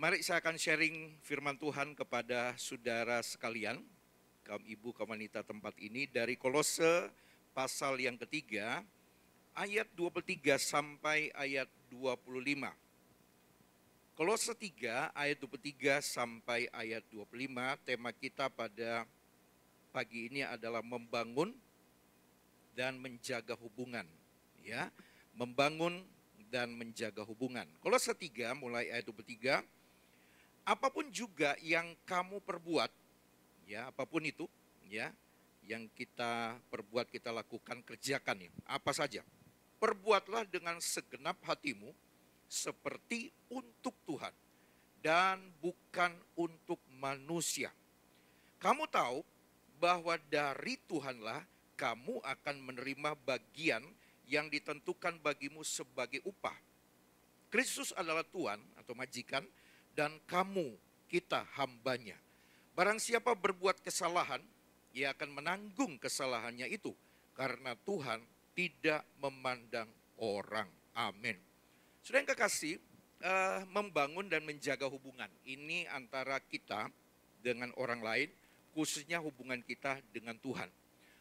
Mari saya akan sharing firman Tuhan kepada saudara sekalian, kaum ibu, kaum wanita tempat ini dari Kolose pasal yang ketiga, ayat 23 sampai ayat 25. Kolose 3 ayat 23 sampai ayat 25, tema kita pada pagi ini adalah membangun dan menjaga hubungan, ya. Membangun dan menjaga hubungan. Kolose 3 mulai ayat 23, apapun juga yang kamu perbuat, ya, apapun itu, ya, yang kita perbuat, kita lakukan, kerjakan ya, apa saja. Perbuatlah dengan segenap hatimu seperti untuk Tuhan dan bukan untuk manusia. Kamu tahu bahwa dari Tuhanlah kamu akan menerima bagian yang ditentukan bagimu sebagai upah. Kristus adalah Tuhan atau majikan dan kamu, kita hambanya. Barang siapa berbuat kesalahan, ia akan menanggung kesalahannya itu. Karena Tuhan tidak memandang orang. Amin. Saudara yang kekasih, membangun dan menjaga hubungan. Ini antara kita dengan orang lain, khususnya hubungan kita dengan Tuhan.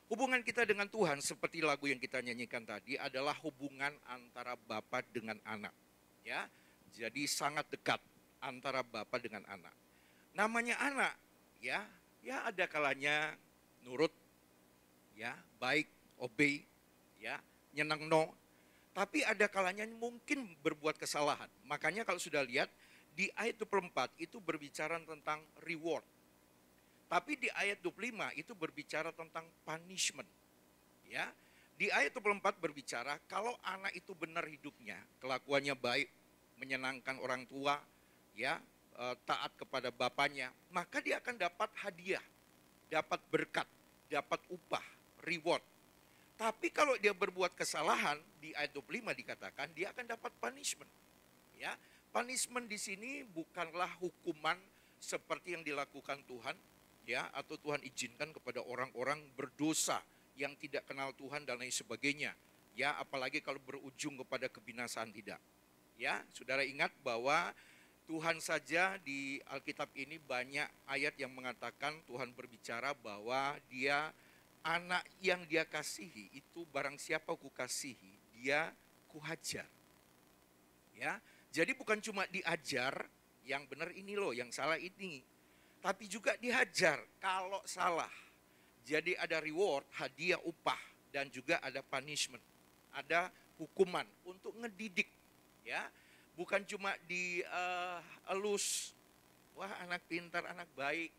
Hubungan kita dengan Tuhan seperti lagu yang kita nyanyikan tadi adalah hubungan antara bapa dengan anak. Ya, jadi sangat dekat antara bapa dengan anak. Namanya anak, ya ada kalanya nurut, ya baik, obey, ya nyenang no. Tapi ada kalanya mungkin berbuat kesalahan. Makanya kalau sudah lihat di ayat 24 itu berbicara tentang reward. Tapi di ayat 25 itu berbicara tentang punishment. Ya. Di ayat 24 berbicara kalau anak itu benar hidupnya, kelakuannya baik, menyenangkan orang tua, ya, taat kepada bapaknya, maka dia akan dapat hadiah, dapat berkat, dapat upah, reward. Tapi kalau dia berbuat kesalahan, di ayat 25 dikatakan dia akan dapat punishment. Ya. Punishment di sini bukanlah hukuman seperti yang dilakukan Tuhan, ya, atau Tuhan izinkan kepada orang-orang berdosa yang tidak kenal Tuhan dan lain sebagainya, ya, apalagi kalau berujung kepada kebinasaan, tidak. Ya, saudara ingat bahwa Tuhan saja di Alkitab ini banyak ayat yang mengatakan Tuhan berbicara bahwa dia anak yang dia kasihi itu barang siapa ku kasihi dia kuhajar. Ya, jadi bukan cuma diajar yang benar ini loh, yang salah ini. Tapi juga dihajar kalau salah. Jadi ada reward, hadiah, upah, dan juga ada punishment. Ada hukuman untuk ngedidik, ya. Bukan cuma elus, wah anak pintar, anak baik.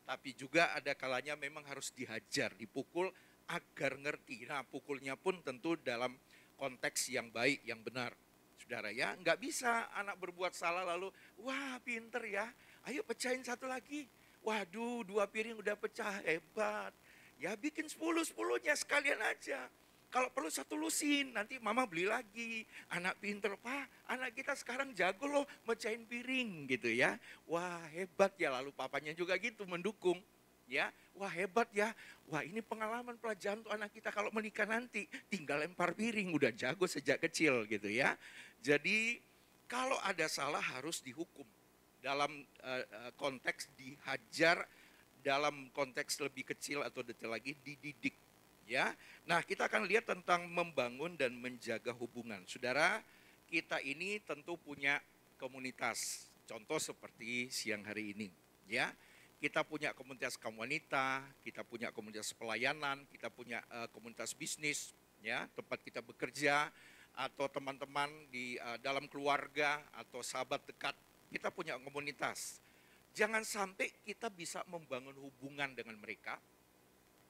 Tapi juga ada kalanya memang harus dihajar, dipukul agar ngerti. Nah, pukulnya pun tentu dalam konteks yang baik, yang benar. Saudara ya, nggak bisa anak berbuat salah lalu, wah pinter ya, ayo pecahin satu lagi. Waduh, 2 piring udah pecah, hebat. Ya bikin 10-10-nya sekalian aja. Kalau perlu 1 lusin, nanti mama beli lagi. Anak pinter, Pak, anak kita sekarang jago loh mecahin piring gitu ya. Wah hebat ya, lalu papanya juga gitu mendukung. Ya, wah hebat ya. Wah ini pengalaman pelajaran untuk anak kita kalau menikah nanti. Tinggal lempar piring, udah jago sejak kecil gitu ya. Jadi kalau ada salah harus dihukum. Dalam konteks dihajar, dalam konteks lebih kecil atau detail lagi dididik, ya. Nah, kita akan lihat tentang membangun dan menjaga hubungan. Saudara, kita ini tentu punya komunitas. Contoh seperti siang hari ini, ya. Kita punya komunitas kaum wanita, kita punya komunitas pelayanan, kita punya komunitas bisnis, ya, tempat kita bekerja, atau teman-teman di dalam keluarga atau sahabat dekat. Kita punya komunitas. Jangan sampai kita bisa membangun hubungan dengan mereka,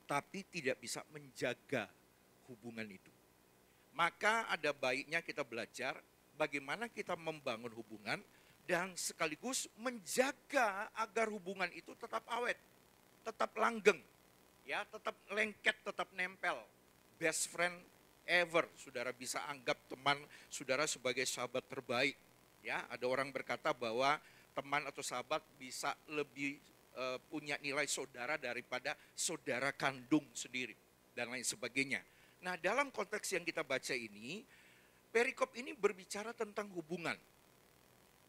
tapi tidak bisa menjaga hubungan itu. Maka ada baiknya kita belajar bagaimana kita membangun hubungan dan sekaligus menjaga agar hubungan itu tetap awet, tetap langgeng, ya, tetap lengket, tetap nempel. Best friend ever, saudara bisa anggap teman saudara sebagai sahabat terbaik. Ya, ada orang berkata bahwa teman atau sahabat bisa lebih punya nilai saudara daripada saudara kandung sendiri dan lain sebagainya. Nah, dalam konteks yang kita baca ini, perikop ini berbicara tentang hubungan.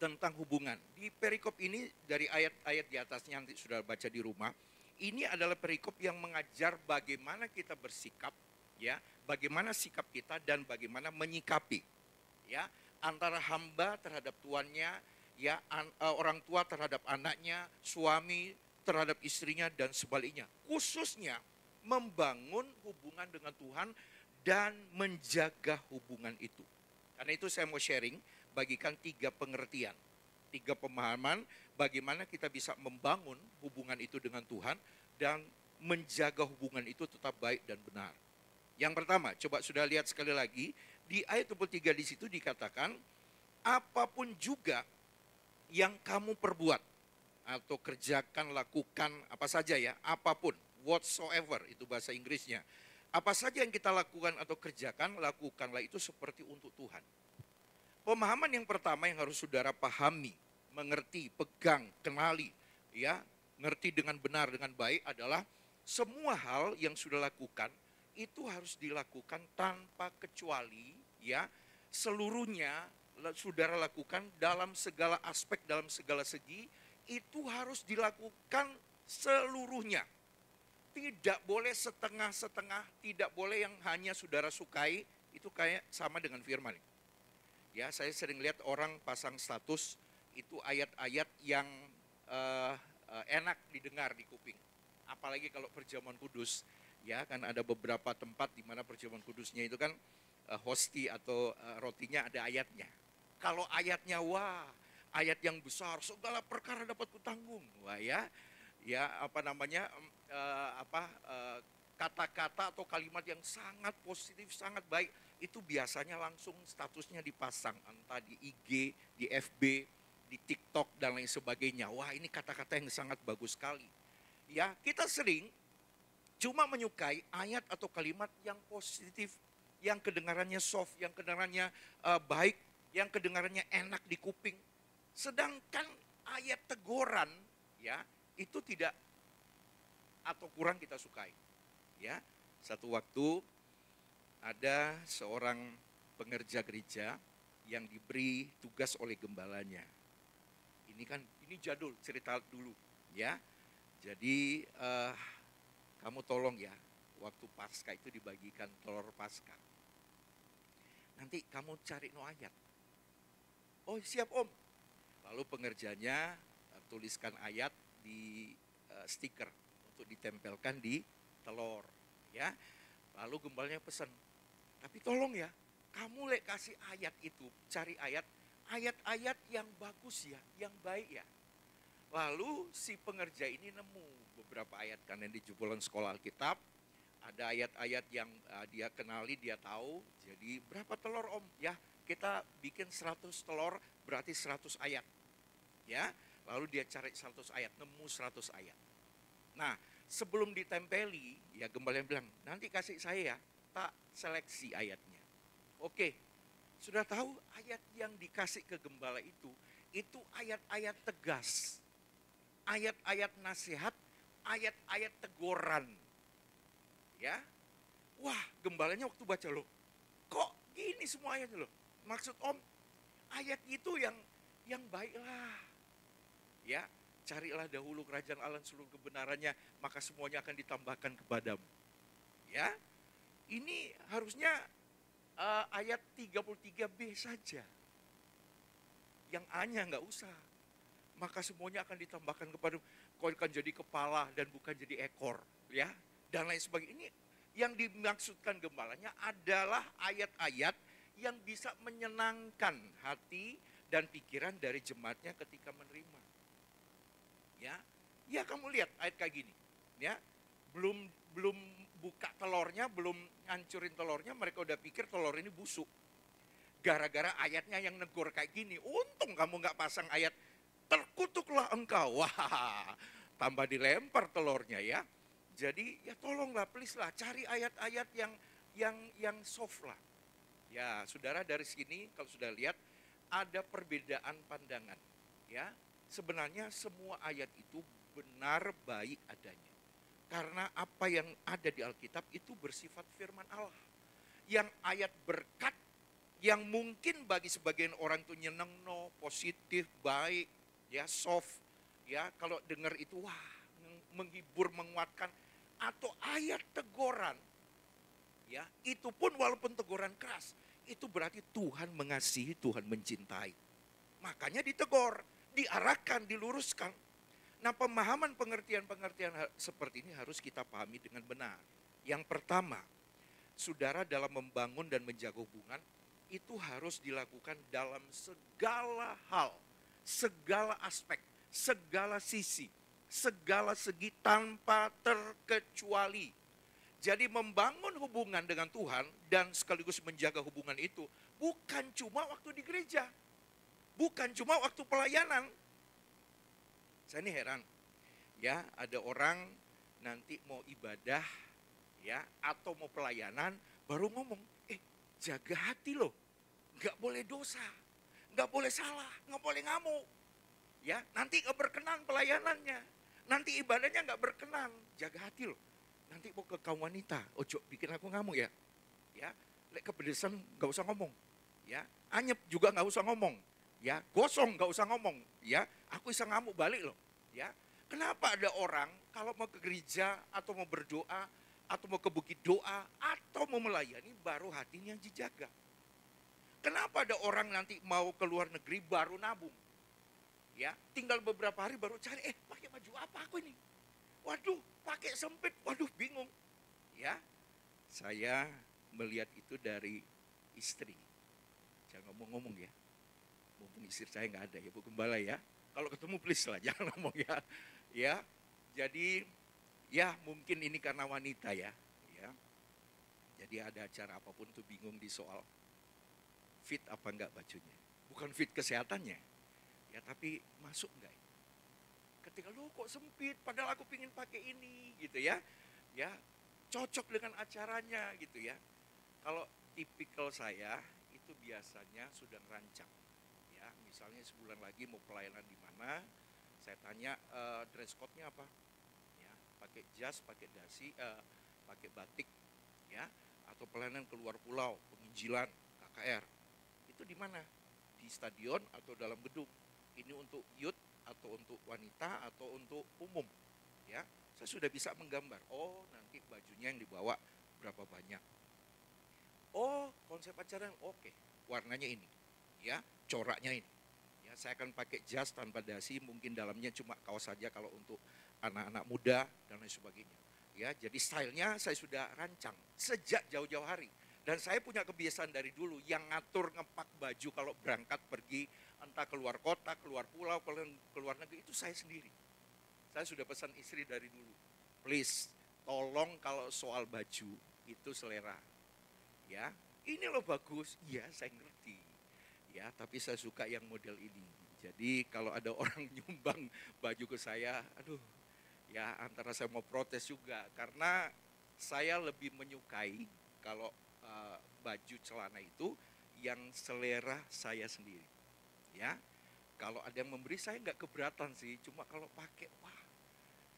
tentang hubungan. Di perikop ini dari ayat-ayat di atasnya nanti sudah baca di rumah. Ini adalah perikop yang mengajar bagaimana kita bersikap, ya, bagaimana sikap kita dan bagaimana menyikapi, ya, antara hamba terhadap tuannya, ya, orang tua terhadap anaknya, suami terhadap istrinya dan sebaliknya. Khususnya membangun hubungan dengan Tuhan dan menjaga hubungan itu. Karena itu saya mau sharing, bagikan 3 pengertian, 3 pemahaman bagaimana kita bisa membangun hubungan itu dengan Tuhan dan menjaga hubungan itu tetap baik dan benar. Yang pertama, coba sudah lihat sekali lagi, di ayat 23 di situ dikatakan, apapun juga yang kamu perbuat atau kerjakan, lakukan, apa saja ya, apapun, whatsoever, itu bahasa Inggrisnya. Apa saja yang kita lakukan atau kerjakan, lakukanlah itu seperti untuk Tuhan. Pemahaman yang pertama yang harus saudara pahami, mengerti, pegang, kenali, ya, ngerti dengan benar, dengan baik adalah semua hal yang sudah lakukan itu harus dilakukan tanpa kecuali, ya, seluruhnya saudara lakukan dalam segala aspek, dalam segala segi, itu harus dilakukan seluruhnya. Tidak boleh setengah-setengah, tidak boleh yang hanya saudara sukai, itu kayak sama dengan firman. Ya, saya sering lihat orang pasang status, itu ayat-ayat yang enak didengar di kuping. Apalagi kalau perjamuan kudus, ya kan ada beberapa tempat di mana perjamuan kudusnya itu kan hosti atau rotinya ada ayatnya. Kalau ayatnya, wah, ayat yang besar, segala perkara dapat kutanggung, wah ya apa namanya, kata-kata atau kalimat yang sangat positif, sangat baik, itu biasanya langsung statusnya dipasang, entah di IG, di FB, di TikTok dan lain sebagainya. Wah, ini kata-kata yang sangat bagus sekali. Ya, kita sering cuma menyukai ayat atau kalimat yang positif, yang kedengarannya soft, yang kedengarannya baik, yang kedengarannya enak di kuping. Sedangkan ayat teguran, ya, itu tidak atau kurang kita sukai. Ya, satu waktu ada seorang pengerja gereja yang diberi tugas oleh gembalanya. Ini jadul, cerita dulu, ya. Jadi kamu tolong ya, waktu Paskah itu dibagikan telur Paskah. Nanti kamu cari no ayat. Oh siap om. Lalu pengerjanya tuliskan ayat di stiker untuk ditempelkan di telur, ya. Lalu gembalanya pesan, tapi tolong ya, kamu kasih ayat itu, cari ayat-ayat yang bagus ya, yang baik ya. Lalu si pengerja ini nemu beberapa ayat, karena di jebolan sekolah Alkitab ada ayat-ayat yang dia kenali, dia tahu. Jadi berapa telur om? Ya, kita bikin 100 telur berarti 100 ayat. Ya, lalu dia cari 100 ayat, nemu 100 ayat. Nah, sebelum ditempeli, ya gembala yang bilang, nanti kasih saya ya, tak seleksi ayatnya. Oke, sudah tahu ayat yang dikasih ke gembala itu ayat-ayat tegas, ayat-ayat nasihat, ayat-ayat teguran. Ya, wah gembalanya waktu baca loh, kok gini semua ayatnya loh. Maksud om, ayat itu yang baiklah. Ya, carilah dahulu kerajaan Allah seluruh kebenarannya, maka semuanya akan ditambahkan kepadamu. Ya, ini harusnya ayat 33b saja. Yang A-nya nggak usah. Maka semuanya akan ditambahkan kepadamu. Kau akan jadi kepala dan bukan jadi ekor, ya. Dan lain sebagainya. Ini yang dimaksudkan gembalanya adalah ayat-ayat yang bisa menyenangkan hati dan pikiran dari jemaatnya ketika menerima. Ya kamu lihat ayat kayak gini, ya, belum buka telurnya, belum ngancurin telurnya, mereka udah pikir telur ini busuk. Gara-gara ayatnya yang negor kayak gini, untung kamu nggak pasang ayat terkutuklah engkau, wah, tambah dilempar telurnya ya. Jadi ya tolonglah, please lah, cari ayat-ayat yang soft lah. Ya, saudara dari sini kalau sudah lihat ada perbedaan pandangan, ya. Sebenarnya semua ayat itu benar baik adanya. Karena apa yang ada di Alkitab itu bersifat firman Allah. Yang ayat berkat, yang mungkin bagi sebagian orang itu nyenengno, positif, baik, ya soft, ya kalau dengar itu wah menghibur, menguatkan, atau ayat teguran, ya itu pun walaupun teguran keras, itu berarti Tuhan mengasihi, Tuhan mencintai. Makanya ditegur, diarahkan, diluruskan. Nah, pemahaman pengertian-pengertian seperti ini harus kita pahami dengan benar. Yang pertama, saudara dalam membangun dan menjaga hubungan, itu harus dilakukan dalam segala hal, segala aspek, segala sisi, segala segi tanpa terkecuali. Jadi membangun hubungan dengan Tuhan dan sekaligus menjaga hubungan itu bukan cuma waktu di gereja, bukan cuma waktu pelayanan. Saya ini heran, ya ada orang nanti mau ibadah, ya atau mau pelayanan baru ngomong, jaga hati loh, nggak boleh dosa, nggak boleh salah, nggak boleh ngamuk, ya nanti nggak berkenan pelayanannya, nanti ibadahnya nggak berkenan, jaga hati loh. Nanti mau ke kaum wanita, ojo bikin aku ngamuk ya, lek kepedesan nggak usah ngomong, ya anyep juga nggak usah ngomong. Ya, gosong nggak usah ngomong, ya. Aku bisa ngamuk balik loh, ya. Kenapa ada orang kalau mau ke gereja atau mau berdoa atau mau ke bukit doa atau mau melayani baru hatinya dijaga? Kenapa ada orang nanti mau ke luar negeri baru nabung, ya? Tinggal beberapa hari baru cari, pakai baju apa aku ini? Waduh, pakai sempit, waduh bingung, ya. Saya melihat itu dari istri, jangan ngomong-ngomong ya. Mumpung istri saya nggak ada ya Bu Gembala ya. Kalau ketemu please lah jangan ngomong ya. Ya, jadi ya mungkin ini karena wanita ya. Jadi ada acara apapun tuh bingung di soal fit apa enggak bajunya. Bukan fit kesehatannya. Ya tapi masuk enggak? Ketika lo kok sempit padahal aku pingin pakai ini gitu ya. Ya, cocok dengan acaranya gitu ya. Kalau tipikal saya itu biasanya sudah ngerancang. Misalnya sebulan lagi mau pelayanan di mana, saya tanya dress code-nya apa, ya pakai jas, pakai dasi, pakai batik, ya atau pelayanan keluar pulau, penginjilan, KKR, itu di mana? Di stadion atau dalam gedung? Ini untuk youth atau untuk wanita atau untuk umum, ya saya sudah bisa menggambar. Oh nanti bajunya yang dibawa berapa banyak? Oh konsep acara, oke, warnanya ini, ya coraknya ini. Saya akan pakai jas tanpa dasi, mungkin dalamnya cuma kaos saja kalau untuk anak-anak muda dan lain sebagainya. Ya, jadi stylenya saya sudah rancang sejak jauh-jauh hari. Dan saya punya kebiasaan dari dulu yang ngatur ngepak baju kalau berangkat pergi entah keluar kota, keluar pulau, keluar negeri itu saya sendiri. Saya sudah pesan istri dari dulu. Please, tolong kalau soal baju itu selera. Ya, ini loh bagus. Ya, saya ngerti. Ya, tapi saya suka yang model ini. Jadi kalau ada orang nyumbang baju ke saya, aduh, ya antara saya mau protes juga karena saya lebih menyukai kalau baju celana itu yang selera saya sendiri. Ya, kalau ada yang memberi saya nggak keberatan sih, cuma kalau pakai, wah,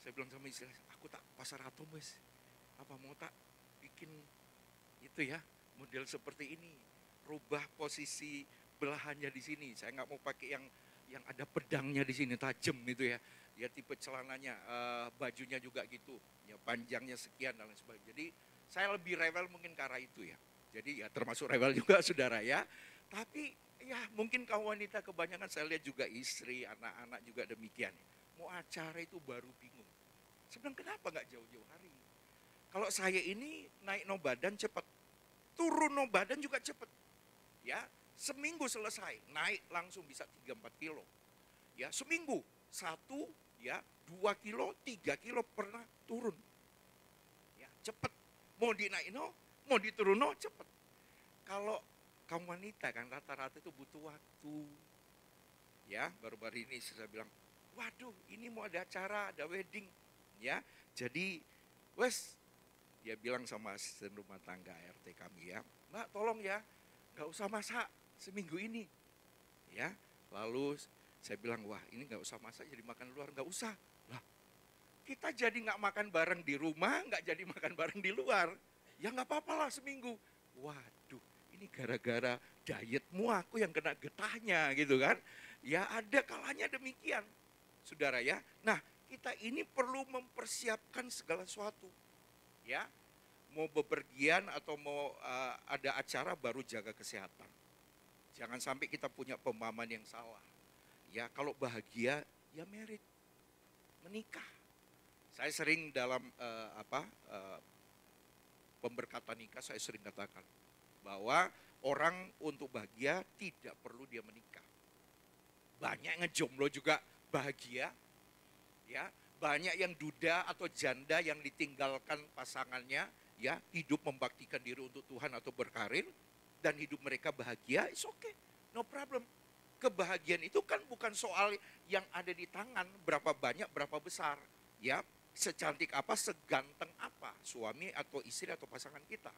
saya bilang sama istri, aku tak pasar atom wes, apa mau tak bikin itu ya model seperti ini, rubah posisi belahannya di sini. Saya nggak mau pakai yang ada pedangnya di sini tajam itu ya. Ya tipe celananya, bajunya juga gitu. Ya panjangnya sekian dan lain sebagainya. Jadi saya lebih rewel mungkin ke arah itu ya. Jadi ya termasuk rewel juga saudara ya. Tapi ya mungkin kaum wanita kebanyakan saya lihat juga istri, anak-anak juga demikian. Mau acara itu baru bingung. Sebenarnya kenapa nggak jauh-jauh hari? Kalau saya ini naik no badan cepat, turun no badan juga cepat. Ya, seminggu selesai, naik langsung bisa 3-4 kilo. Ya, seminggu 1, ya 2 kilo, 3 kilo pernah turun. Ya, cepet. Mau dinaik no, mau diturun no, cepet. Kalau kaum wanita kan rata-rata itu butuh waktu. Ya, baru-baru ini saya bilang, waduh ini mau ada acara, ada wedding. Ya, jadi wes, dia bilang sama asisten rumah tangga RT kami ya, Mbak tolong ya, gak usah masak seminggu ini, ya. Lalu saya bilang, wah ini nggak usah masak jadi makan luar, nggak usah. Lah, kita jadi nggak makan bareng di rumah, nggak jadi makan bareng di luar, ya nggak apa-apa lah seminggu. Waduh, ini ini gara-gara dietmu aku yang kena getahnya gitu kan. Ya ada kalanya demikian, saudara ya. Nah, kita ini perlu mempersiapkan segala sesuatu. Ya, mau bepergian atau mau ada acara baru jaga kesehatan. Jangan sampai kita punya pemahaman yang salah. Ya, kalau bahagia ya merit, menikah. Saya sering dalam pemberkatan nikah saya sering katakan bahwa orang untuk bahagia tidak perlu dia menikah. Banyak yang ngejomblo juga bahagia, ya. Banyak yang duda atau janda yang ditinggalkan pasangannya, ya, hidup membaktikan diri untuk Tuhan atau berkarir dan hidup mereka bahagia, it's okay, no problem. Kebahagiaan itu kan bukan soal yang ada di tangan, berapa banyak, berapa besar, ya. Secantik apa, seganteng apa suami atau istri atau pasangan kita.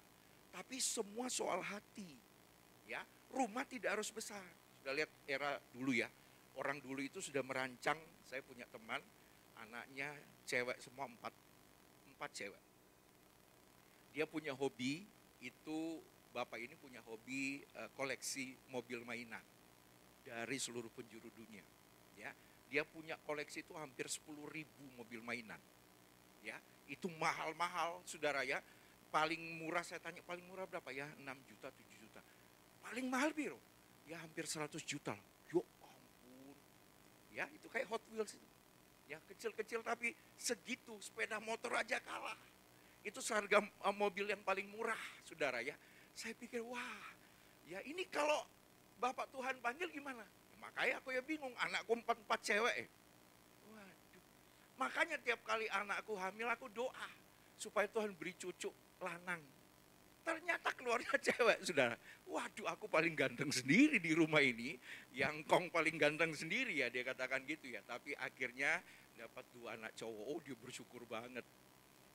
Tapi semua soal hati. Ya, rumah tidak harus besar. Sudah lihat era dulu ya. Orang dulu itu sudah merancang, saya punya teman, anaknya cewek semua empat cewek. Dia punya hobi, itu bapak ini punya hobi koleksi mobil mainan dari seluruh penjuru dunia. Ya, dia punya koleksi itu hampir 10.000 mobil mainan. Ya, itu mahal-mahal, saudara ya. Paling murah saya tanya, paling murah berapa ya? 6 juta, 7 juta. Paling mahal biro, ya hampir 100 juta. Yo ampun. Ya, itu kayak Hot Wheels itu. Ya, kecil-kecil tapi segitu, sepeda motor aja kalah. Itu seharga mobil yang paling murah, saudara ya. Saya pikir, wah, ya ini kalau Bapak Tuhan panggil gimana? Makanya aku ya bingung, anakku 4 cewek. Makanya tiap kali anakku hamil aku doa supaya Tuhan beri cucu lanang. Ternyata keluarnya cewek, saudara. Waduh, aku paling ganteng sendiri di rumah ini. Yang Kong paling ganteng sendiri ya, dia katakan gitu ya. Tapi akhirnya dapat 2 anak cowok. Oh, dia bersyukur banget.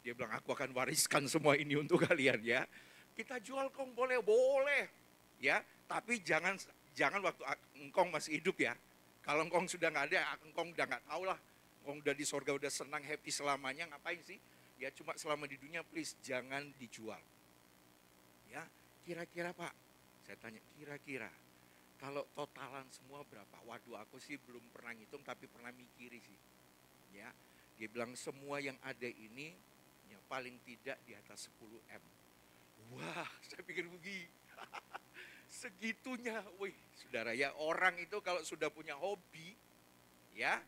Dia bilang, aku akan wariskan semua ini untuk kalian ya. Kita jual Kong boleh, boleh. Ya, tapi jangan waktu Engkong masih hidup ya. Kalau Engkong sudah nggak ada, Engkong udah nggak tahu lah. Engkong udah di sorga, udah senang, happy selamanya, ngapain sih? Ya cuma selama di dunia, please jangan dijual. Ya, kira-kira Pak, saya tanya kira-kira kalau totalan semua berapa? Waduh, aku sih belum pernah ngitung tapi pernah mikiri sih. Ya, dia bilang semua yang ada ini ya paling tidak di atas 10 M. Wah, saya pikir begini. Segitunya, wih, saudara ya, orang itu kalau sudah punya hobi, ya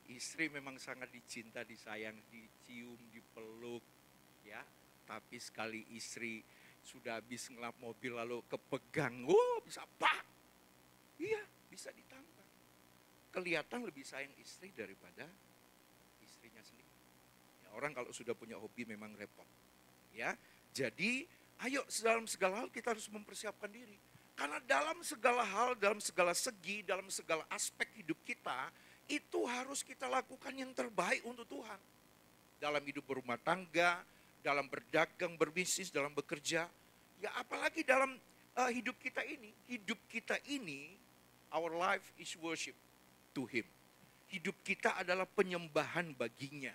istri memang sangat dicinta, disayang, dicium, dipeluk, ya. Tapi sekali istri sudah habis ngelap mobil lalu kepegang, bisa pak, iya bisa ditangkap. Kelihatan lebih sayang istri daripada istrinya sendiri. Ya, orang kalau sudah punya hobi memang repot, ya. Jadi ayo dalam segala hal kita harus mempersiapkan diri. Karena dalam segala hal, dalam segala segi, dalam segala aspek hidup kita, itu harus kita lakukan yang terbaik untuk Tuhan. Dalam hidup berumah tangga, dalam berdagang, berbisnis, dalam bekerja. Ya apalagi dalam hidup kita ini, our life is worship to Him. Hidup kita adalah penyembahan baginya.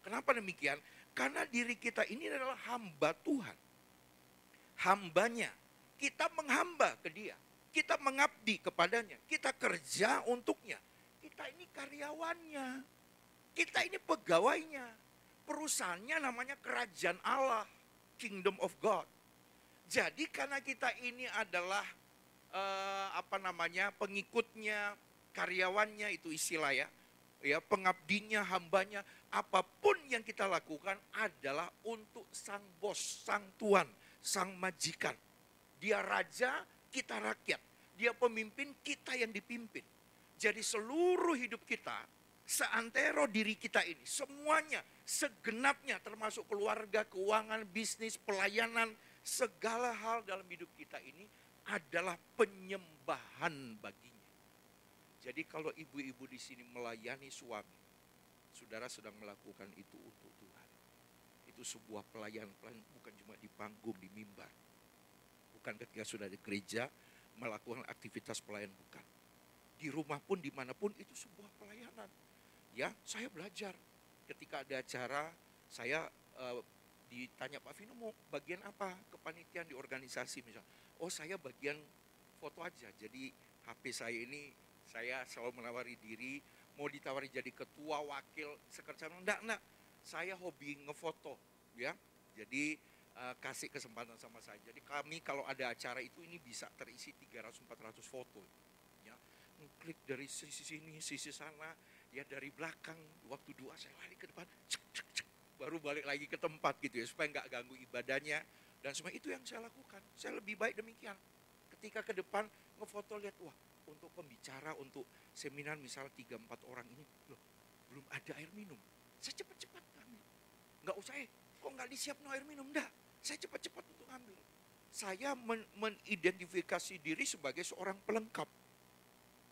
Kenapa demikian? Karena diri kita ini adalah hamba Tuhan. Hambanya. Kita menghamba ke Dia. Kita mengabdi kepadanya. Kita kerja untuknya. Kita ini karyawannya. Kita ini pegawainya. Perusahaannya namanya Kerajaan Allah. Kingdom of God. Jadi karena kita ini adalah pengikutnya, karyawannya, itu istilah ya. Ya, pengabdinya, hambanya, apapun yang kita lakukan adalah untuk sang bos, sang tuan, sang majikan. Dia raja, kita rakyat. Dia pemimpin, kita yang dipimpin. Jadi seluruh hidup kita, seantero diri kita ini, semuanya, segenapnya termasuk keluarga, keuangan, bisnis, pelayanan, segala hal dalam hidup kita ini adalah penyembahan baginya. Jadi kalau ibu-ibu di sini melayani suami, saudara sedang melakukan itu untuk Tuhan. Itu sebuah pelayanan bukan cuma di panggung, di mimbar. Bukan ketika sudah di gereja melakukan aktivitas pelayanan, bukan. Di rumah pun, dimanapun itu sebuah pelayanan. Ya, saya belajar ketika ada acara, saya ditanya Pak Vino mau bagian apa kepanitiaan di organisasi misalnya. Oh saya bagian foto aja. Jadi HP saya ini saya selalu menawari diri, mau ditawari jadi ketua, wakil, sekretaris. Enggak. Saya hobi ngefoto ya. Jadi kasih kesempatan sama saya. Jadi kami kalau ada acara itu ini bisa terisi 300-400 foto. Ya. Ngeklik dari sisi sini, sisi sana, ya dari belakang, waktu doa saya lari ke depan, baru balik lagi ke tempat gitu ya, supaya nggak ganggu ibadahnya. Dan semua itu yang saya lakukan. Saya lebih baik demikian. Ketika ke depan ngefoto lihat, wah untuk pembicara, untuk seminar misal 3-4 orang ini, loh belum ada air minum. Saya cepat-cepat ambil. Nggak usah kok nggak disiapin air minum, enggak. Saya cepat-cepat untuk ambil. Saya mengidentifikasi diri sebagai seorang pelengkap.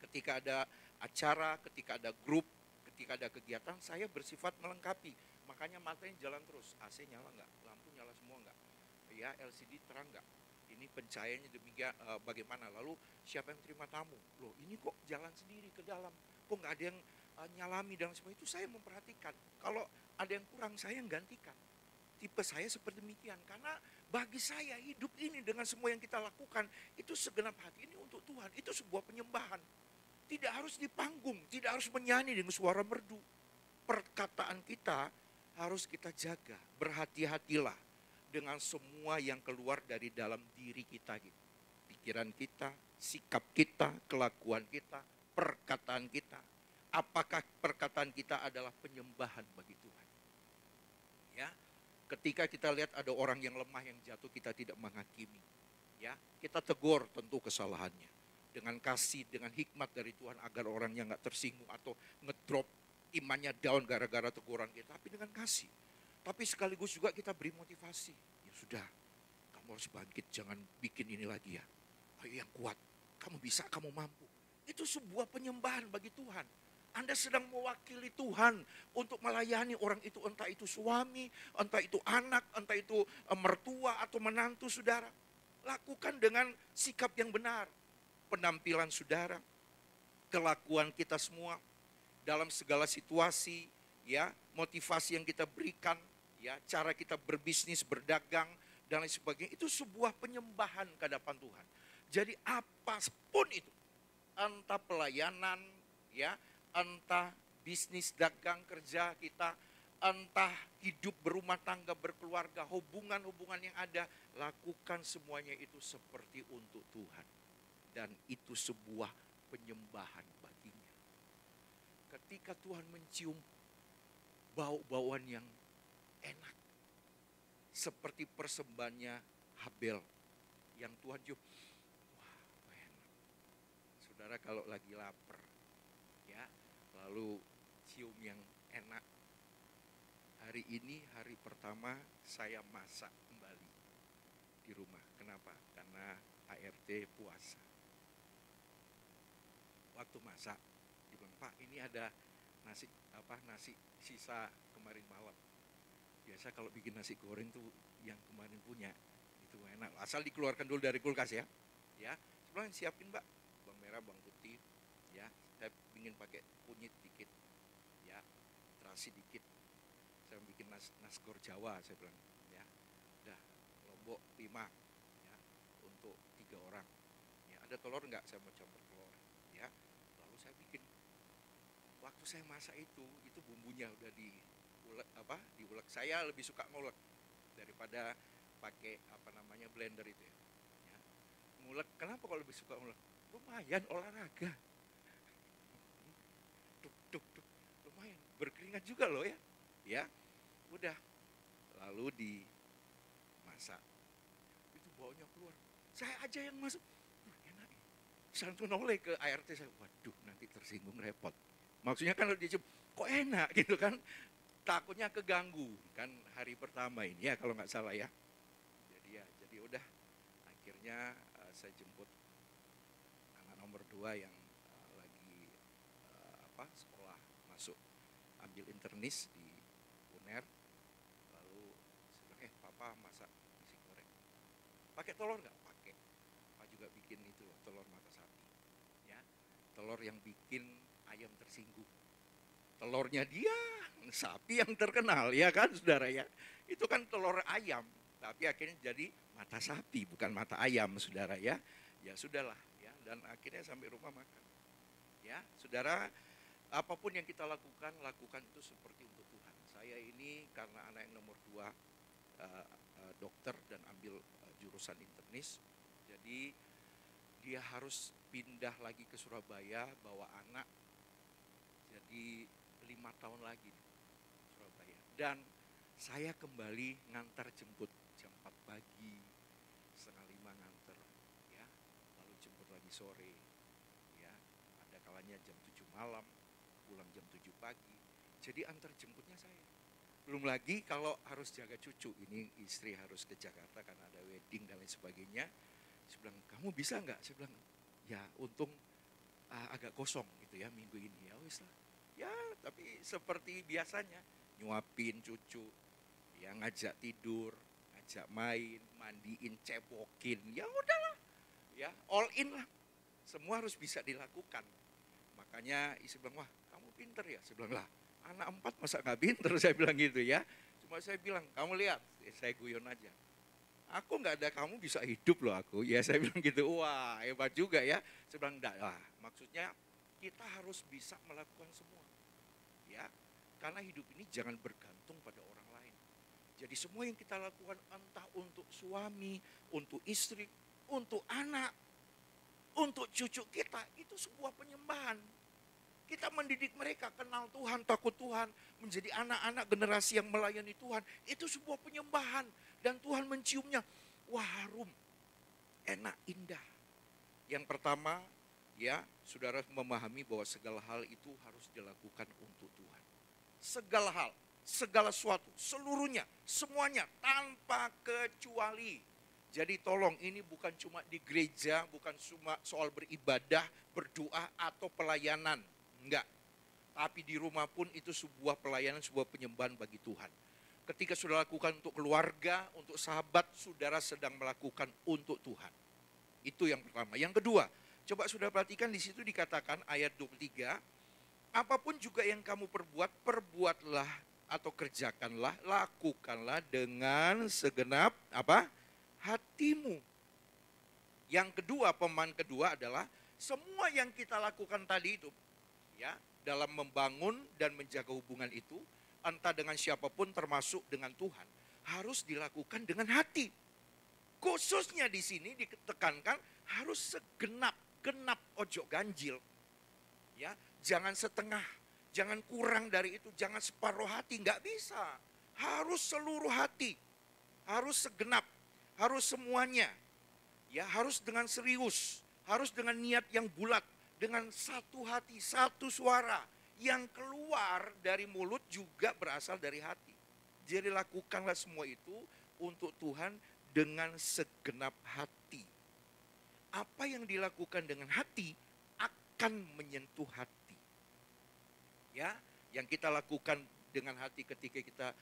Ketika ada acara, ketika ada grup, ketika ada kegiatan, saya bersifat melengkapi. Makanya matanya jalan terus. AC nyala nggak? Lampu nyala semua nggak? Ya, LCD terang nggak? Ini pencahayaannya demikian bagaimana? Lalu siapa yang terima tamu? Loh, ini kok jalan sendiri ke dalam? Kok nggak ada yang nyalami dan semua itu? Saya memperhatikan. Kalau ada yang kurang, saya yang gantikan. Tipe saya seperti demikian. Karena bagi saya hidup ini dengan semua yang kita lakukan, itu segenap hati ini untuk Tuhan. Itu sebuah penyembahan. Tidak harus di panggung, tidak harus menyanyi dengan suara merdu. Perkataan kita harus kita jaga. Berhati-hatilah dengan semua yang keluar dari dalam diri kita. Pikiran kita, sikap kita, kelakuan kita, perkataan kita. Apakah perkataan kita adalah penyembahan bagi Tuhan? Ya, ketika kita lihat ada orang yang lemah yang jatuh, kita tidak menghakimi. Ya, kita tegur tentu kesalahannya dengan kasih, dengan hikmat dari Tuhan agar orangnya nggak tersinggung atau ngedrop imannya down gara-gara teguran kita, tapi dengan kasih. Tapi sekaligus juga kita beri motivasi. Ya sudah, kamu harus bangkit, jangan bikin ini lagi ya. Ayo yang kuat, kamu bisa, kamu mampu. Itu sebuah penyembahan bagi Tuhan. Anda sedang mewakili Tuhan untuk melayani orang itu, entah itu suami, entah itu anak, entah itu mertua atau menantu saudara. Lakukan dengan sikap yang benar. Penampilan saudara, kelakuan kita semua dalam segala situasi, ya, motivasi yang kita berikan, ya, cara kita berbisnis, berdagang dan lain sebagainya, itu sebuah penyembahan ke hadapan Tuhan. Jadi apapun itu, entah pelayanan, ya, entah bisnis, dagang, kerja kita, entah hidup berumah tangga, berkeluarga, hubungan-hubungan yang ada, lakukan semuanya itu seperti untuk Tuhan. Dan itu sebuah penyembahan baginya. Ketika Tuhan mencium bau-bauan yang enak, seperti persembahannya Habel yang Tuhan cium, wah enak. Saudara kalau lagi lapar, ya, lalu cium yang enak. Hari ini hari pertama saya masak kembali di rumah. Kenapa? Karena ART puasa. Waktu masak, dibilang, Pak ini ada nasi sisa kemarin malam. Biasa kalau bikin nasi goreng tuh yang kemarin punya itu enak. Asal dikeluarkan dulu dari kulkas ya. Ya, sebelum siapin Mbak, bawang merah, bawang putih. Ya, saya ingin pakai kunyit dikit. Ya, terasi dikit. Saya bikin nasgor Jawa, saya bilang. Ya, udah lombok 5 ya, untuk 3 orang. Ya, ada telur enggak? Saya mau campur telur. Ya, lalu saya bikin. Waktu saya masak itu bumbunya udah diulek. Saya lebih suka ngulek daripada pakai blender itu ya. Ya. Ngulek, kenapa kalau lebih suka ngulek? Lumayan olahraga. Duk. Lumayan, berkeringat juga loh ya. Ya, udah. Lalu dimasak. Itu baunya keluar. Saya aja yang masuk. Enak. Saya langsung noleh ke ART saya. Waduh, nanti tersinggung repot. Maksudnya kan dia cium, kok enak gitu kan. Takutnya keganggu kan hari pertama ini ya kalau nggak salah ya. Jadi udah akhirnya saya jemput anak nomor 2 yang lagi sekolah masuk ambil internis di UNER. Lalu saya bilang, papa masak nasi goreng. Pakai telur nggak? Pakai. Papa juga bikin itu loh, telur mata sapi. Ya, telur yang bikin ayam tersinggung. Telurnya dia, sapi yang terkenal ya kan saudara ya. Itu kan telur ayam, tapi akhirnya jadi mata sapi, bukan mata ayam, saudara ya. Ya sudahlah, ya. Dan akhirnya sampai rumah makan. Ya, saudara, apapun yang kita lakukan, lakukan itu seperti untuk Tuhan. Saya ini karena anak yang nomor 2, dokter dan ambil jurusan internis, jadi dia harus pindah lagi ke Surabaya, bawa anak, jadi 5 tahun lagi di Surabaya. Dan saya kembali ngantar jemput jam 4 pagi, setengah 5 nganter, ya, lalu jemput lagi sore, ya, ada kalanya jam 7 malam, pulang jam 7 pagi, jadi antar jemputnya saya. Belum lagi kalau harus jaga cucu, ini istri harus ke Jakarta karena ada wedding dan lain sebagainya. Saya bilang, kamu bisa nggak? Saya bilang, ya untung agak kosong gitu ya minggu ini. Ya wis lah. Ya tapi seperti biasanya, nyuapin cucu, ya ngajak tidur, ngajak main, mandiin, cebokin, ya udahlah. Ya all in lah. Semua harus bisa dilakukan. Makanya istri bilang, wah kamu pinter ya? Saya bilang, lah anak 4 masa nggak pinter, saya bilang gitu ya. Cuma saya bilang, kamu lihat, saya guyon aja. Aku nggak ada kamu bisa hidup loh aku. Ya saya bilang gitu, wah hebat juga ya. Saya bilang, enggak lah, maksudnya kita harus bisa melakukan semua. Ya, karena hidup ini jangan bergantung pada orang lain. Jadi semua yang kita lakukan entah untuk suami, untuk istri, untuk anak, untuk cucu kita, itu sebuah penyembahan. Kita mendidik mereka kenal Tuhan, takut Tuhan, menjadi anak-anak generasi yang melayani Tuhan. Itu sebuah penyembahan dan Tuhan menciumnya. Wah, harum, enak, indah. Yang pertama, ya, saudara memahami bahwa segala hal itu harus dilakukan untuk Tuhan. Segala hal, segala sesuatu, seluruhnya, semuanya tanpa kecuali. Jadi tolong, ini bukan cuma di gereja, bukan cuma soal beribadah, berdoa atau pelayanan. Enggak, tapi di rumah pun itu sebuah pelayanan, sebuah penyembahan bagi Tuhan. Ketika saudara lakukan untuk keluarga, untuk sahabat, saudara sedang melakukan untuk Tuhan. Itu yang pertama. Yang kedua, coba saudara perhatikan di situ dikatakan ayat 23, apapun juga yang kamu perbuat, perbuatlah atau kerjakanlah, lakukanlah dengan segenap hatimu. Yang kedua, pemahaman kedua adalah semua yang kita lakukan tadi itu, ya, dalam membangun dan menjaga hubungan itu, entah dengan siapapun termasuk dengan Tuhan, harus dilakukan dengan hati. Khususnya di sini ditekankan harus segenap, genap, ojo ganjil. Ya, jangan setengah, jangan kurang dari itu, jangan separuh hati, nggak bisa. Harus seluruh hati, harus segenap, harus semuanya. Ya, harus dengan serius, harus dengan niat yang bulat. Dengan satu hati, satu suara yang keluar dari mulut juga berasal dari hati. Jadi lakukanlah semua itu untuk Tuhan dengan segenap hati. Apa yang dilakukan dengan hati akan menyentuh hati. Ya, yang kita lakukan dengan hati ketika kita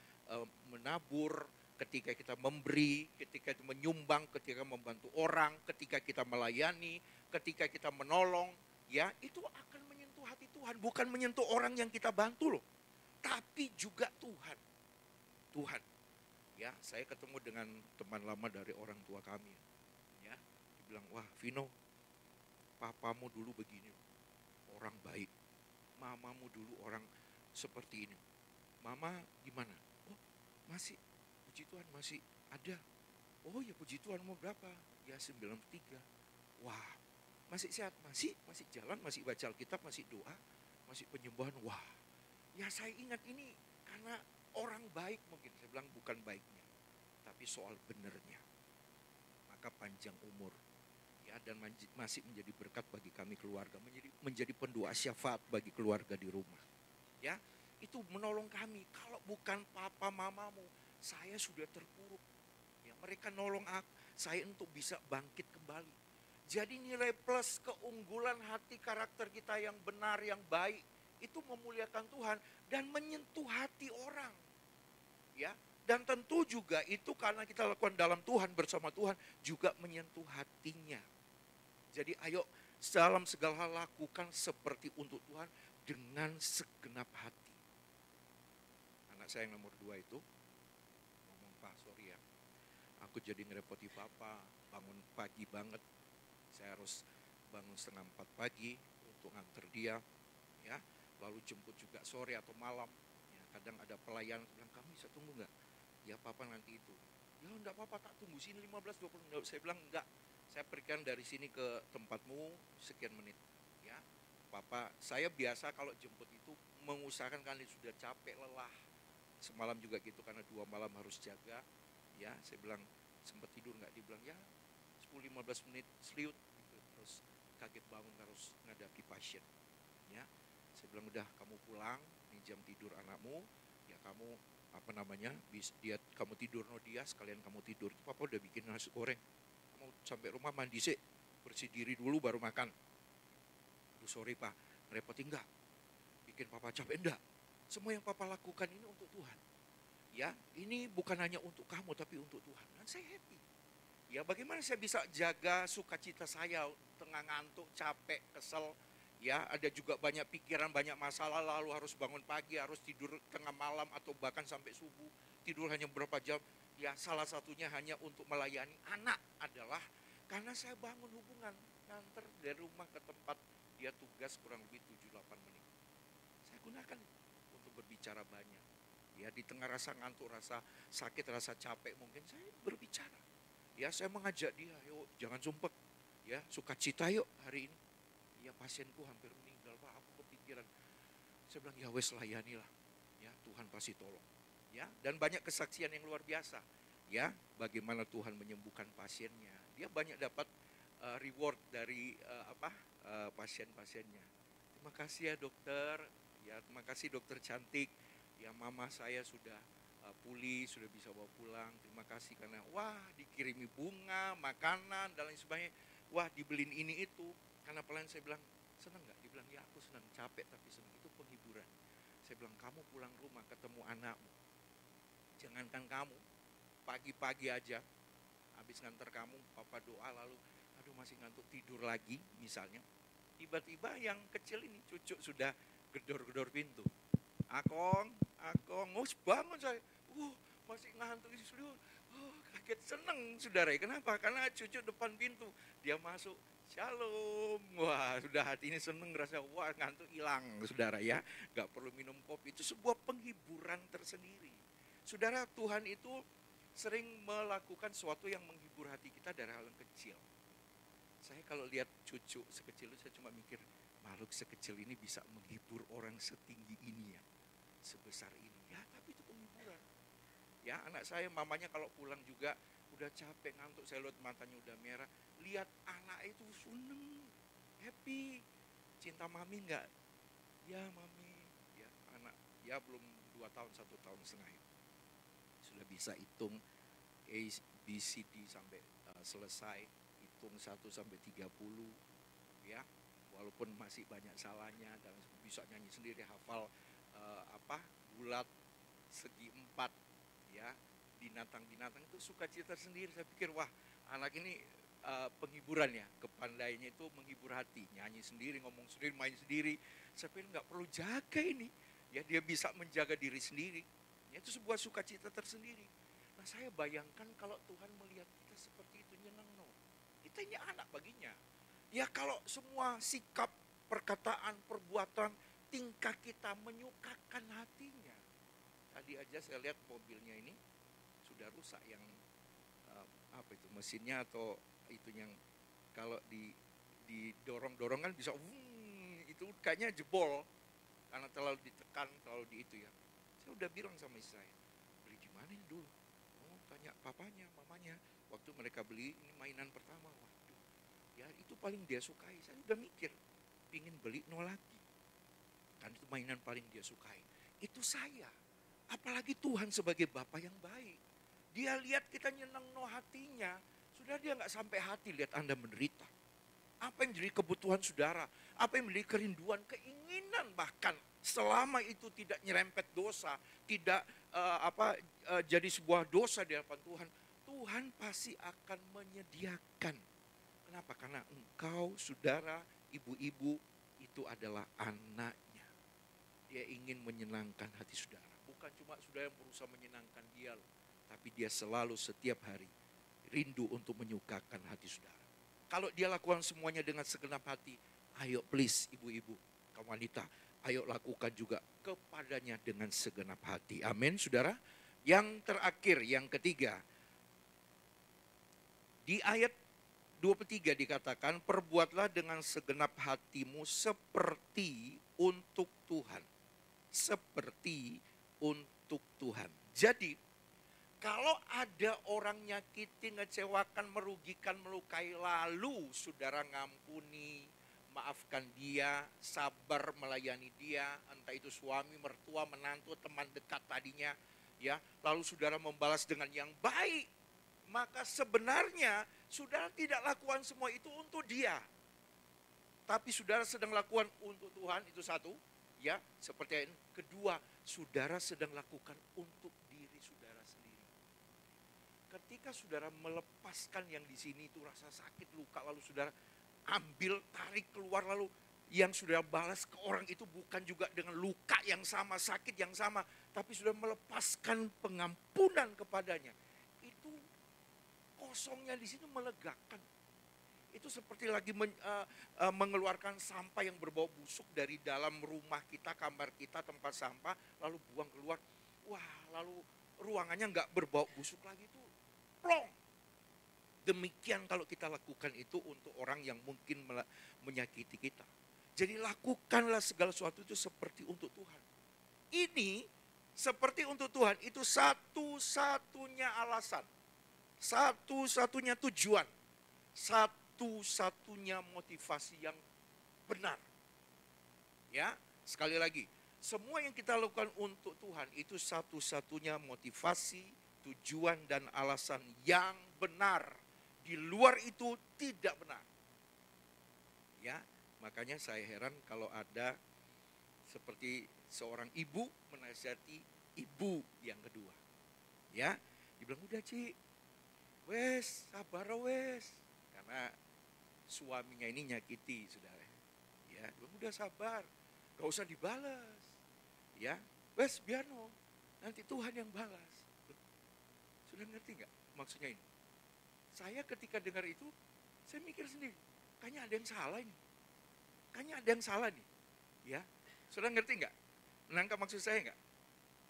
menabur, ketika kita memberi, ketika kita menyumbang, ketika membantu orang, ketika kita melayani, ketika kita menolong, ya itu akan menyentuh hati Tuhan. Bukan menyentuh orang yang kita bantu loh, tapi juga Tuhan. Tuhan, ya saya ketemu dengan teman lama dari orang tua kami, ya dia bilang, wah Vino, papamu dulu begini, orang baik, mamamu dulu orang seperti ini, mama gimana? Oh masih, puji Tuhan masih ada. Oh ya puji Tuhan, mau berapa? Ya 93. Wah, masih sehat, masih jalan, masih baca Alkitab, masih doa, masih penyembahan. Wah, ya saya ingat ini karena orang baik mungkin. Saya bilang bukan baiknya, tapi soal benernya. Maka panjang umur, ya, dan masih menjadi berkat bagi kami keluarga, menjadi pendoa syafaat bagi keluarga di rumah. Ya, itu menolong kami. Kalau bukan papa mamamu, saya sudah terpuruk. Ya, mereka nolong saya untuk bisa bangkit kembali. Jadi nilai plus keunggulan hati karakter kita yang benar, yang baik, itu memuliakan Tuhan dan menyentuh hati orang. Ya, dan tentu juga itu karena kita lakukan dalam Tuhan, bersama Tuhan, juga menyentuh hatinya. Jadi ayo dalam segala hal lakukan seperti untuk Tuhan dengan segenap hati. Anak saya yang nomor 2 itu Pak, sorry ya. Aku jadi ngerepoti Papa, bangun pagi banget. Saya harus bangun setengah 4 pagi untuk nganter dia, ya. Lalu jemput juga sore atau malam. Ya, kadang ada pelayan bilang, kami bisa tunggu nggak? Ya Papa nanti itu. Ya enggak apa-apa, tak tunggu sini 15-20 menit. Saya bilang enggak, saya pergikan dari sini ke tempatmu sekian menit. Ya, Papa, saya biasa kalau jemput itu mengusahakan kali sudah capek, lelah. Semalam juga gitu karena 2 malam harus jaga. Ya, saya bilang sempat tidur nggak? Dia bilang ya 10-15 menit seliut. Gitu. Terus kaget bangun harus ngadapi pasien. Ya, saya bilang udah kamu pulang, ini jam tidur anakmu. Ya kamu apa namanya? Dia kamu tidur no dia sekalian kamu tidur. Papa udah bikin nasi goreng. Kamu sampai rumah mandi sih, bersih diri dulu baru makan. Aduh sorry Pak, ngerepotin enggak? Bikin Papa capek enggak? Semua yang Papa lakukan ini untuk Tuhan. Ya, ini bukan hanya untuk kamu tapi untuk Tuhan. Dan saya happy. Ya, bagaimana saya bisa jaga sukacita saya tengah ngantuk, capek, kesel. Ya, ada juga banyak pikiran, banyak masalah, lalu harus bangun pagi, harus tidur tengah malam atau bahkan sampai subuh. Tidur hanya beberapa jam. Ya, salah satunya hanya untuk melayani anak adalah karena saya bangun hubungan nganter dari rumah ke tempat dia tugas kurang lebih 7-8 menit. Saya gunakan untuk berbicara banyak. Ya, di tengah rasa ngantuk, rasa sakit, rasa capek mungkin saya berbicara. Ya, saya mengajak dia, yuk jangan sumpek. Ya, sukacita yuk hari ini. Ya, pasienku hampir meninggal, Pak, aku kepikiran. Saya bilang, ya wes layanilah. Ya, Tuhan pasti tolong. Ya, dan banyak kesaksian yang luar biasa. Ya, bagaimana Tuhan menyembuhkan pasiennya. Dia banyak dapat reward dari pasien-pasiennya. Terima kasih ya dokter. Ya, terima kasih dokter cantik. Ya, mama saya sudah pulih, sudah bisa bawa pulang. Terima kasih karena wah dikirimi bunga, makanan dan lain sebagainya. Wah dibeliin ini itu. Karena pelayan saya bilang, senang nggak? Dia bilang, ya aku senang, capek tapi senang. Itu penghiburan. Saya bilang, kamu pulang rumah ketemu anakmu. Jangankan kamu, pagi-pagi aja, habis nganter kamu, papa doa lalu, aduh masih ngantuk tidur lagi misalnya. Tiba-tiba yang kecil ini cucu sudah gedor-gedor pintu. Akong, Akong, bangun saya. Masih ngantuk ini sudah. Kaget seneng saudara. Kenapa? Karena cucu depan pintu. Dia masuk, shalom. Wah, sudah hati ini seneng rasa wah ngantuk hilang saudara ya. Gak perlu minum kopi. Itu sebuah penghiburan tersendiri. Saudara, Tuhan itu sering melakukan sesuatu yang menghibur hati kita dari hal yang kecil. Saya kalau lihat cucu sekecil itu saya cuma mikir, makhluk sekecil ini bisa menghibur orang setinggi ini ya, sebesar ini. Ya, tapi itu penghiburan. Ya, anak saya mamanya kalau pulang juga udah capek ngantuk, saya lihat matanya udah merah. Lihat anak itu seneng, happy. Cinta mami enggak? Ya, mami. Ya, anak ya belum 2 tahun, 1,5 tahun. Sudah bisa hitung A, B, C, D sampai selesai. Hitung 1 sampai 30, ya, walaupun masih banyak salahnya dan bisa nyanyi sendiri, hafal bulat, segi 4, ya, binatang-binatang itu sukacita sendiri. Saya pikir wah anak ini penghiburan ya, kepandainya itu menghibur hati, nyanyi sendiri, ngomong sendiri, main sendiri. Saya pikir nggak perlu jaga ini, ya dia bisa menjaga diri sendiri. Ya, itu sebuah sukacita tersendiri. Nah saya bayangkan kalau Tuhan melihat kita seperti itu, nyenang no. Kita ini anak baginya. Ya kalau semua sikap, perkataan, perbuatan, tingkah kita menyukakan hatinya. Tadi aja saya lihat mobilnya ini sudah rusak yang mesinnya atau itu yang kalau didorong-dorong kan bisa itu kayaknya jebol karena terlalu ditekan, terlalu di itu ya. Saya udah bilang sama istri saya, beli di mana dulu? Oh, tanya papanya, mamanya. Waktu mereka beli ini mainan pertama, waduh, ya itu paling dia sukai. Saya udah mikir, pingin beli no lagi. Kan itu mainan paling dia sukai. Itu saya. Apalagi Tuhan sebagai Bapa yang baik. Dia lihat kita nyeneng no hatinya. Sudah dia nggak sampai hati lihat Anda menderita. Apa yang menjadi kebutuhan saudara? Apa yang menjadi kerinduan, keinginan bahkan selama itu tidak nyerempet dosa, tidak jadi sebuah dosa di hadapan Tuhan, Tuhan pasti akan menyediakan. Kenapa? Karena engkau, saudara, ibu-ibu, itu adalah anaknya. Dia ingin menyenangkan hati saudara. Bukan cuma saudara yang berusaha menyenangkan dia. tapi dia selalu setiap hari rindu untuk menyukakan hati saudara. Kalau dia lakukan semuanya dengan segenap hati, ayo please ibu-ibu, kaum wanita, ayo lakukan juga kepadanya dengan segenap hati. Amin, saudara. Yang terakhir, yang ketiga, di ayat 23 dikatakan, perbuatlah dengan segenap hatimu seperti untuk Tuhan. Seperti untuk Tuhan. Jadi, kalau ada orang nyakiti, ngecewakan, merugikan, melukai, lalu saudara ngampuni, maafkan dia, sabar melayani dia, entah itu suami, mertua, menantu, teman dekat tadinya, ya, lalu saudara membalas dengan yang baik, maka sebenarnya saudara tidak lakukan semua itu untuk dia, tapi saudara sedang lakukan untuk Tuhan. Itu satu, ya, seperti ini. Kedua, saudara sedang lakukan untuk diri saudara sendiri. Ketika saudara melepaskan yang di sini itu rasa sakit, luka, lalu saudara ambil, tarik keluar, lalu yang saudara balas ke orang itu bukan juga dengan luka yang sama, sakit yang sama, tapi sudah melepaskan pengampunan kepadanya. Itu kosongnya di situ melegakan. Itu seperti lagi mengeluarkan sampah yang berbau busuk dari dalam rumah kita, kamar kita, tempat sampah, lalu buang keluar. Wah, lalu ruangannya nggak berbau busuk lagi, itu plong. Demikian kalau kita lakukan itu untuk orang yang mungkin menyakiti kita. Jadi lakukanlah segala sesuatu itu seperti untuk Tuhan. Ini seperti untuk Tuhan, itu satu-satunya alasan. Satu-satunya tujuan. Satu-satunya motivasi yang benar. Ya, sekali lagi. Semua yang kita lakukan untuk Tuhan itu satu-satunya motivasi, tujuan dan alasan yang benar. Di luar itu tidak benar. Ya, makanya saya heran kalau ada seperti seorang ibu menasihati ibu yang kedua. Ya, dibilang udah Ci, wes sabar wes, karena suaminya ini nyakiti saudara. Ya, udah sabar, gak usah dibalas. Ya, wes biar no, nanti Tuhan yang balas. Sudah ngerti nggak maksudnya ini? Saya ketika dengar itu, saya mikir sendiri, kayaknya ada yang salah ini. Kayaknya ada yang salah nih. Ya, sudah ngerti nggak? Menangkap maksud saya nggak?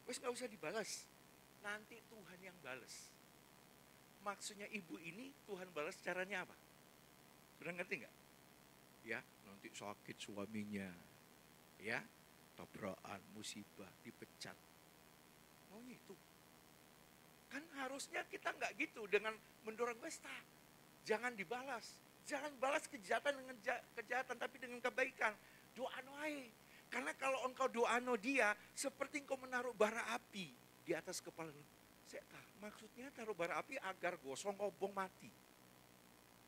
Wes nggak usah dibalas, nanti Tuhan yang balas. Maksudnya ibu ini Tuhan balas caranya apa? Sudah ngerti nggak? Ya, nanti sakit suaminya, ya, tabrakan, musibah, dipecat. Maunya itu. Kan harusnya kita nggak gitu dengan mendorong pesta. Jangan dibalas. Jangan balas kejahatan dengan kejahatan, tapi dengan kebaikan. Doa noai. Karena kalau engkau doa no dia, seperti engkau menaruh bara api di atas kepala. Maksudnya taruh bara api agar gosong obong mati.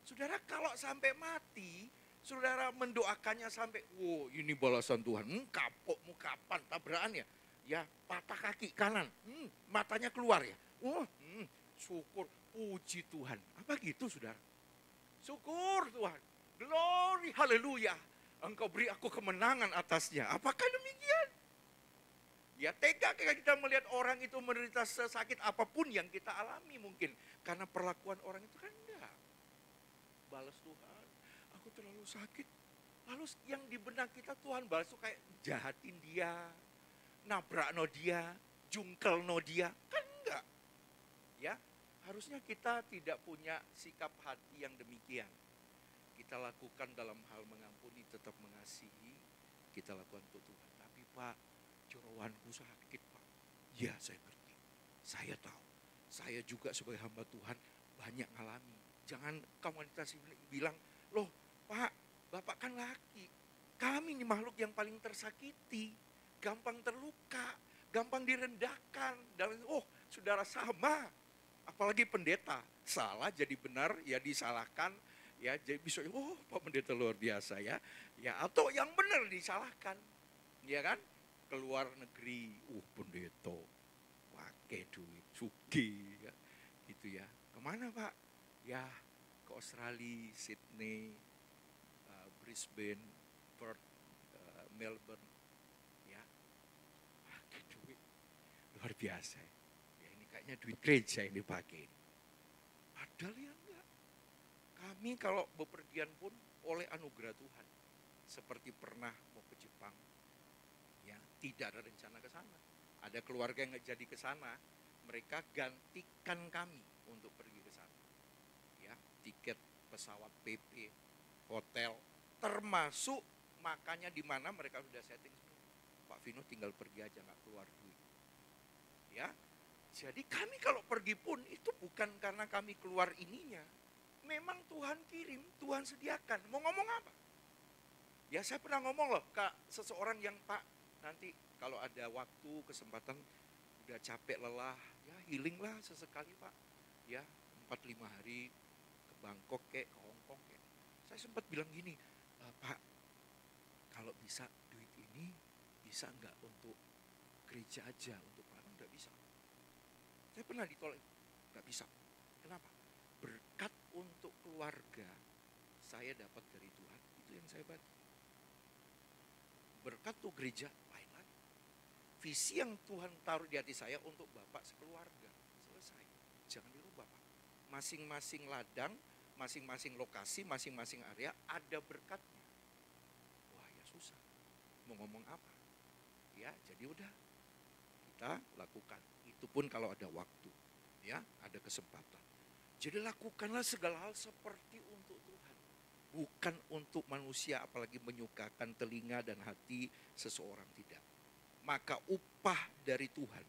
Saudara kalau sampai mati, saudara mendoakannya sampai, wow ini balasan Tuhan. Kapokmu kapan tabrakannya? Ya patah kaki kanan, matanya keluar ya. Syukur, puji Tuhan. Apa gitu saudara? Syukur Tuhan, glory, haleluya. Engkau beri aku kemenangan atasnya. Apakah demikian? Ya tega kita melihat orang itu menderita sesakit apapun yang kita alami mungkin. Karena perlakuan orang itu kan enggak. Balas Tuhan, aku terlalu sakit. Lalu yang di benak kita Tuhan balas itu kayak jahatin dia, nabrak no dia, jungkel no dia. Kan enggak. Ya, harusnya kita tidak punya sikap hati yang demikian. Kita lakukan dalam hal mengampuni, tetap mengasihi, kita lakukan untuk Tuhan. Tapi Pak, jorowanku sakit Pak. Ya saya ngerti, saya tahu. Saya juga sebagai hamba Tuhan banyak ngalami. Jangan kamu wanita bilang, loh Pak, Bapak kan laki. Kami ini makhluk yang paling tersakiti, gampang terluka, gampang direndahkan. Dan saudara sama. Apalagi pendeta, salah jadi benar, ya disalahkan, ya jadi bisa, Pak pendeta luar biasa ya, ya atau yang benar disalahkan, ya kan, keluar negeri, pendeta, pakai duit, sugih, ya, gitu ya, kemana Pak? Ya ke Australia, Sydney, Brisbane, Perth, Melbourne, ya, pakai duit, luar biasa. kayaknya duit gereja yang dipakai. Padahal ya enggak. Kami kalau bepergian pun oleh anugerah Tuhan. Seperti pernah mau ke Jepang, ya tidak ada rencana ke sana. Ada keluarga yang nggak jadi ke sana, mereka gantikan kami untuk pergi ke sana. Ya, tiket pesawat PP, hotel, termasuk makannya di mana mereka sudah setting. Pak Vino tinggal pergi aja, nggak keluar duit. Ya, jadi kami kalau pergi pun itu bukan karena kami keluar ininya. Memang Tuhan kirim, Tuhan sediakan. Mau ngomong apa? Ya saya pernah ngomong loh ke seseorang yang Pak, nanti kalau ada waktu, kesempatan, udah capek, lelah, ya healing lah sesekali Pak. Ya 4-5 hari ke Bangkok kek, ke Hong Kong kek. Saya sempat bilang gini, Pak, kalau bisa duit ini bisa enggak untuk gereja aja, untuk Pak? Enggak bisa. Saya pernah ditolak, enggak bisa. Kenapa? Berkat untuk keluarga saya dapat dari Tuhan, itu yang saya bagi. Berkat tuh gereja lain lagi. Visi yang Tuhan taruh di hati saya untuk Bapak sekeluarga. Selesai. Jangan dirubah Pak. Masing-masing ladang, masing-masing lokasi, masing-masing area ada berkatnya. Wah ya susah. Mau ngomong apa? Ya jadi udah. Kita lakukan. Itu pun kalau ada waktu. Ya ada kesempatan. Jadi lakukanlah segala hal seperti untuk Tuhan. Bukan untuk manusia, apalagi menyukakan telinga dan hati seseorang, tidak. Maka upah dari Tuhan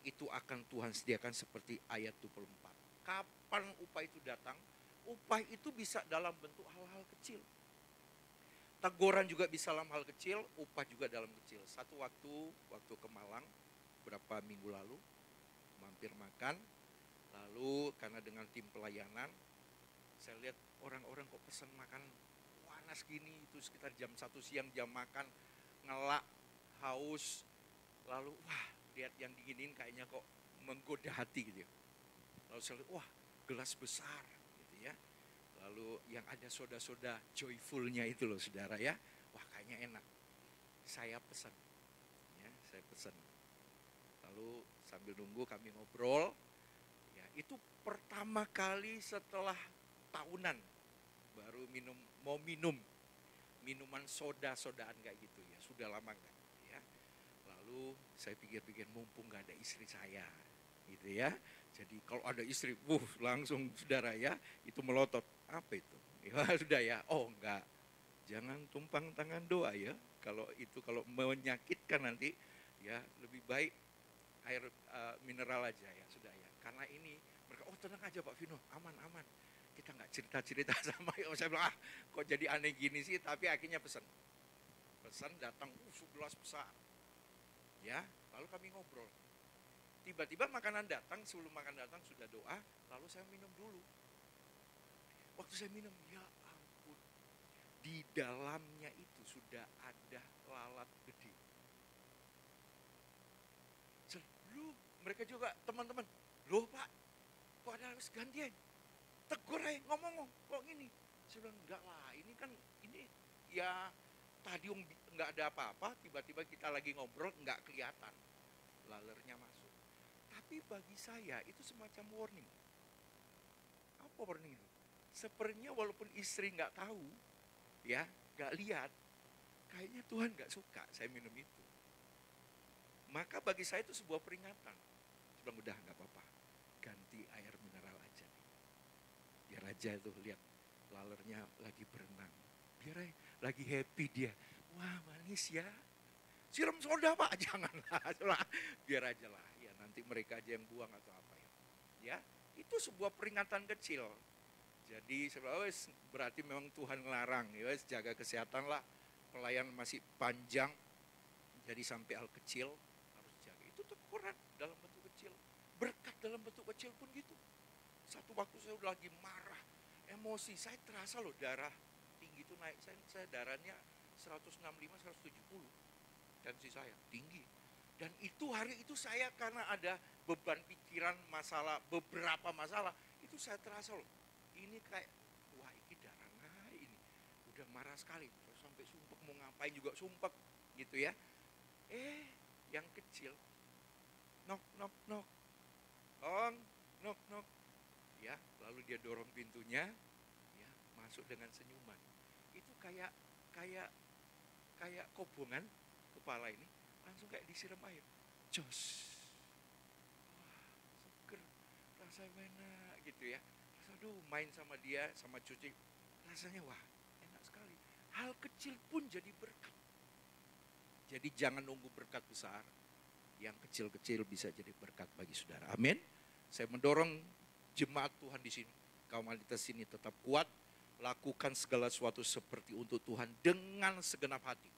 itu akan Tuhan sediakan seperti ayat 24. Kapan upah itu datang? Upah itu bisa dalam bentuk hal-hal kecil. Teguran juga bisa dalam hal kecil, upah juga dalam kecil. Satu waktu ke Malang beberapa minggu lalu, mampir makan, lalu karena dengan tim pelayanan, saya lihat orang-orang kok pesan makan panas gini, itu sekitar jam 1 siang, jam makan, ngelak, haus, lalu wah lihat yang diginin kayaknya kok menggoda hati gitu ya. Lalu saya lihat wah gelas besar gitu ya. Lalu yang ada soda-soda joyfulnya itu loh saudara ya, wah kayaknya enak. Saya pesan, ya saya pesan. Lalu sambil nunggu kami ngobrol, ya itu pertama kali setelah tahunan baru mau minum minuman soda-sodaan kayak gitu ya, sudah lama enggak ya. Lalu saya pikir-pikir mumpung nggak ada istri saya gitu ya. Jadi kalau ada istri, langsung saudara ya, itu melotot. Apa itu? Ya sudah ya, oh enggak. Jangan tumpang tangan doa ya. Kalau menyakitkan nanti ya lebih baik air mineral aja ya sudah ya. Karena ini mereka tenang aja Pak Vino, aman. Kita nggak cerita-cerita sama saya bilang kok jadi aneh gini sih, tapi akhirnya pesan datang segelas besar ya, lalu kami ngobrol, tiba-tiba makanan datang, sebelum makanan datang sudah doa, lalu saya minum dulu. Waktu saya minum, ya ampun, di dalamnya itu sudah ada lalat gede. Loh, mereka juga teman-teman, loh Pak, kok ada harus gantian? Tegur aja, ngomong kok gini. Saya bilang enggak lah, ini ya tadi enggak ada apa-apa, tiba-tiba kita lagi ngobrol enggak kelihatan lalernya masuk. Tapi bagi saya itu semacam warning. Apa warning itu? Sepertinya walaupun istri enggak tahu, ya enggak lihat, kayaknya Tuhan enggak suka saya minum itu. Maka bagi saya itu sebuah peringatan. Saya bilang udah enggak apa-apa, ganti air mineral aja. Biar aja tuh lihat lalernya lagi berenang. Biar aja, lagi happy dia. Wah manis ya. Siram soda Pak, janganlah. Biar aja lah. Ya nanti mereka aja yang buang atau apa ya. Ya, itu sebuah peringatan kecil. Jadi berarti memang Tuhan ngelarang. Ya, jaga kesehatan lah. Pelayan masih panjang. Jadi sampai hal kecil harus jaga. Itu teguran dalam bentuk kecil. Berkat dalam bentuk kecil pun gitu. Satu waktu saya udah lagi marah, emosi, saya terasa loh darah tinggi itu naik, saya darahnya 165, 170, tensi saya tinggi. Dan itu hari itu saya karena ada beban pikiran masalah, beberapa masalah, itu saya terasa loh, ini kayak, wah ini darah naik ini, udah marah sekali, sampai sumpek, mau ngapain juga sumpek gitu ya. Yang kecil, nok, Tong, nok nok. Ya, lalu dia dorong pintunya, ya, masuk dengan senyuman. Itu kayak kayak kayak kobongan kepala ini langsung kayak disiram air. Jos. Wah, seger. Rasanya enak gitu ya. Aduh, main sama dia, sama cuci. Rasanya wah, enak sekali. Hal kecil pun jadi berkat. Jadi jangan nunggu berkat besar. Yang kecil-kecil bisa jadi berkat bagi saudara. Amin. Saya mendorong jemaat Tuhan di sini, kaum wanita sini tetap kuat, lakukan segala sesuatu seperti untuk Tuhan dengan segenap hati.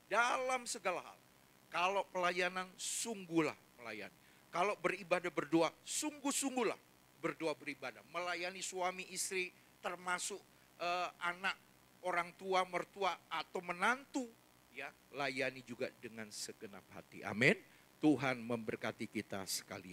Dalam segala hal. Kalau pelayanan, sungguhlah melayani. Kalau beribadah berdoa, sungguh-sungguhlah berdoa beribadah. Melayani suami istri, termasuk anak, orang tua, mertua, atau menantu. Ya, layani juga dengan segenap hati. Amin. Tuhan memberkati kita sekalian.